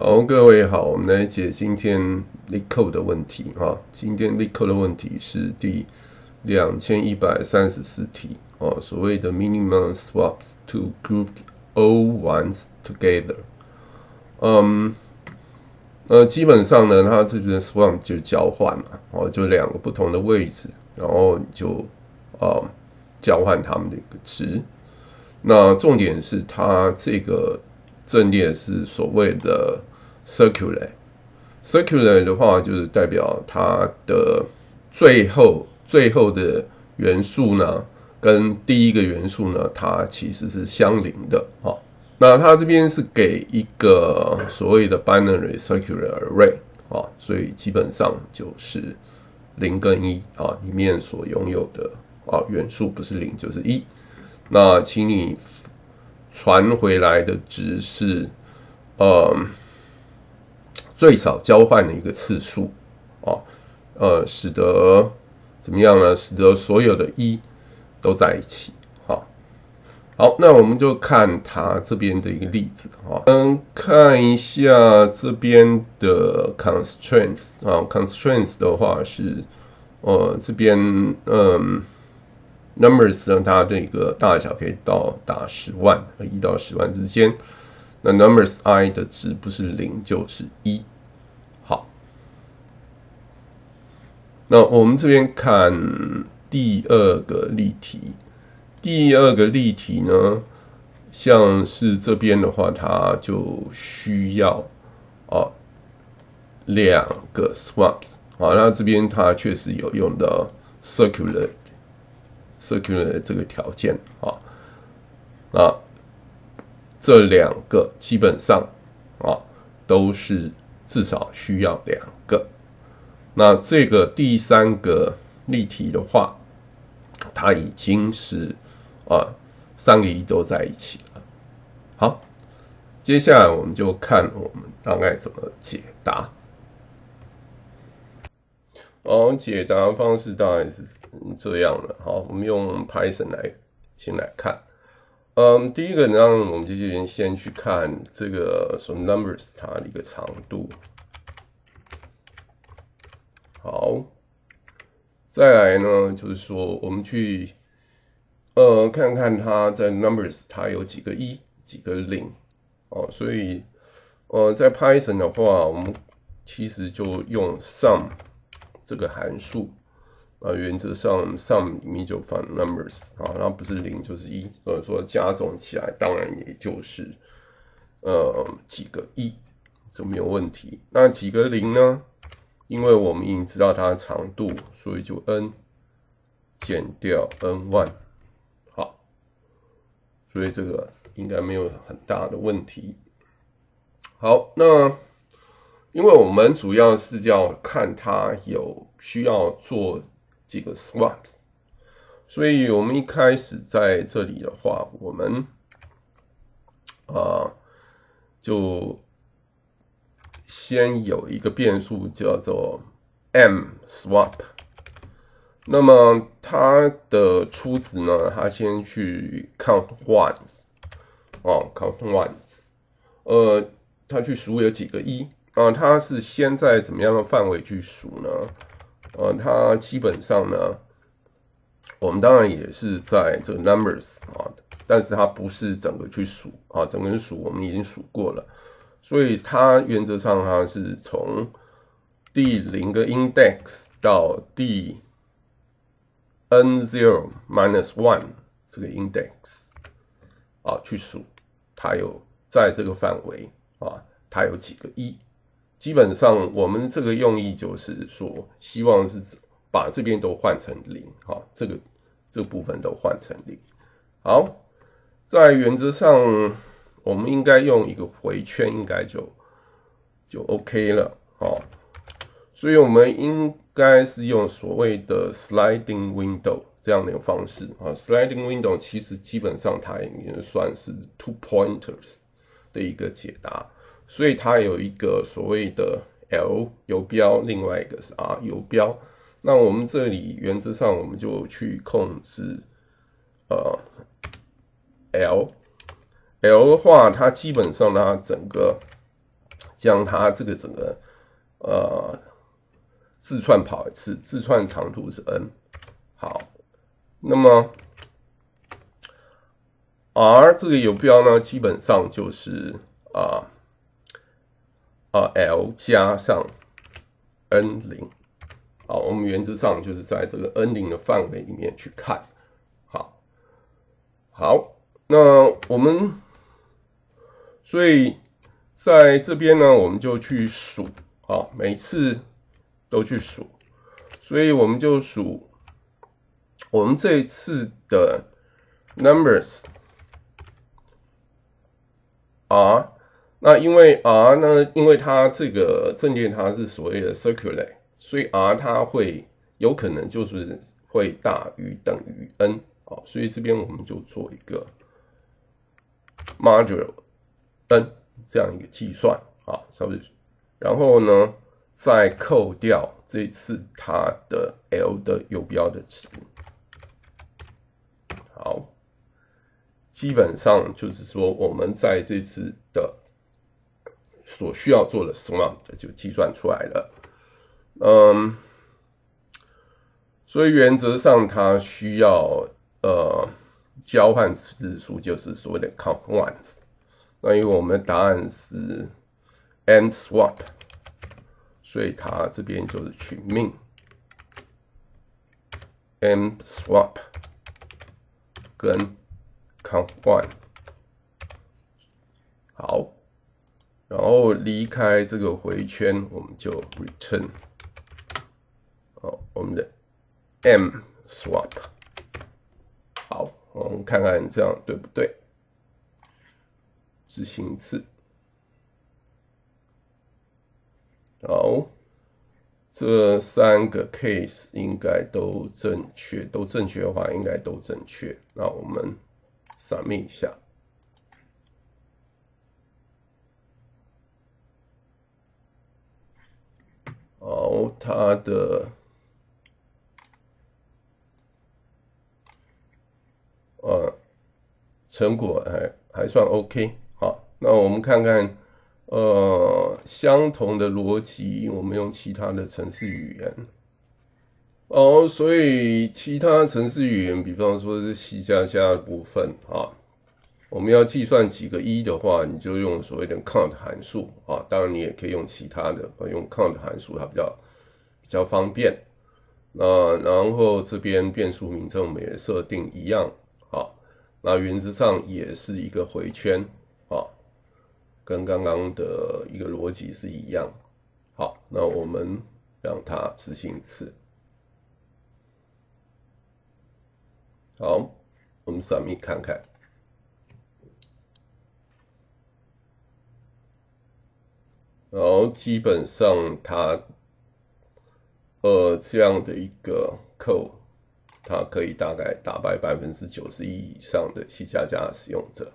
好，各位好，我们来解今天 LeetCode 的问题啊。今天 LeetCode 的问题是第2134题哦，所谓的 minimum swaps to group all ones together。基本上呢，它这边的 swap 就交换嘛，哦，就两个不同的位置，然后你就交换它们的一个值。那重点是它这个阵列是所谓的 circular 的话，就是代表它的最后的元素呢，跟第一个元素呢，它其实是相邻的啊。那它这边是给一个所谓的 binary circular array 啊，所以基本上就是0跟1啊，里面所拥有的元素不是0就是1。那请你传回来的值是最少交换的一个次数使得怎么样呢？使得所有的1都在一起。好，那我们就看它这边的一个例子看一下这边的 constraints constraints 的话是这边numbers 呢，它的一个大小可以到达10万和1到10万之间。那 numbers I 的值不是0就是1。好，那我们这边看第二个例题。第二个例题呢，像是这边的话，它就需要2个 swaps 那这边它确实有用到 circular 这个条件那这2个基本上都是至少需要2个。那这个第3个例题的话，它已经是3个1都在一起了。好，接下来我们就看我们大概怎么解答。解答方式大概是这样的。好，我们用 Python 先来看。第一个呢，我们就先去看这个numbers 它的一个长度。好，再来呢，就是说我们去看看它在 numbers 它有几个1几个0所以在 Python 的话，我们其实就用 sum 这个函数原则上 sum 里面就放 numbers 那不是0就是1，所以说加总起来当然也就是几个1，这没有问题。那几个0呢？因为我们已经知道它的长度，所以就 n 减掉 n1。好，所以这个应该没有很大的问题。好，那因为我们主要是要看它有需要做几个 swaps， 所以我们一开始在这里的话，我们就先有一个变数叫做 mSwap。那么它的初值呢，它先去 count ones count ones 它去数有几个1它是先在怎么样的范围去数呢？它基本上呢，我们当然也是在这个 numbers 但是它不是整个去数整个数我们已经数过了，所以它原则上它是从第0个 index 到第 n0 minus 1这个 index 去数，它有在这个范围它有几个1。基本上我们这个用意就是说，希望是把这边都换成0这部分都换成0。好，在原则上我们应该用一个回圈，应该就 OK 了所以我们应该是用所谓的 sliding window 这样的一个方式sliding window 其实基本上它也算是 two pointers 的一个解答，所以它有一个所谓的 L 游标，另外一个是 R 游标。那我们这里原则上我们就去控制L 的话，它基本上它整个将它这个整个字串跑一次，字串长度是 n。好，那么 r 这个游标呢，基本上就是l 加上 n0。好，我们原则上就是在这个 n0的范围里面去看。好，那我们所以在这边呢，我们就去数，每次都去数，所以我们就数我们这一次的 numbers r。那因为 r 呢，因为它这个阵列它是所谓的 circular， 所以 r 它会有可能就是会大于等于 n。所以这边我们就做一个 modulo n 这样一个计算然后呢再扣掉这次它的 l 的游标的值。好，基本上就是说我们在这次的所需要做的 sum 就计算出来了。所以原则上它需要交换次数，就是所谓的 count ones。那因为我们的答案是 m swap， 所以它这边就是取 min m swap 跟 count one。好，然后离开这个回圈，我们就 return 我们的 m swap。好，我们看看这样对不对？执行一次。好，这3个 case 应该都正确，都正确的话应该都正确。那我们 submit 一下。好，它的成果还算 OK。好，那我们看看相同的逻辑，我们用其他的程式语言。所以其他程式语言，比方说是 C++ 的部分我们要计算几个一的话，你就用所谓的 count 函数当然你也可以用其他的，用 count 函数它比较方便。然后这边变数名称我们也设定一样。那原则上也是一个回圈跟刚刚的一个逻辑是一样。好，那我们让它执行一次。好，我们 submit 看看。然后基本上它这样的一个 code， 它可以大概打败91%以上的C++ 使用者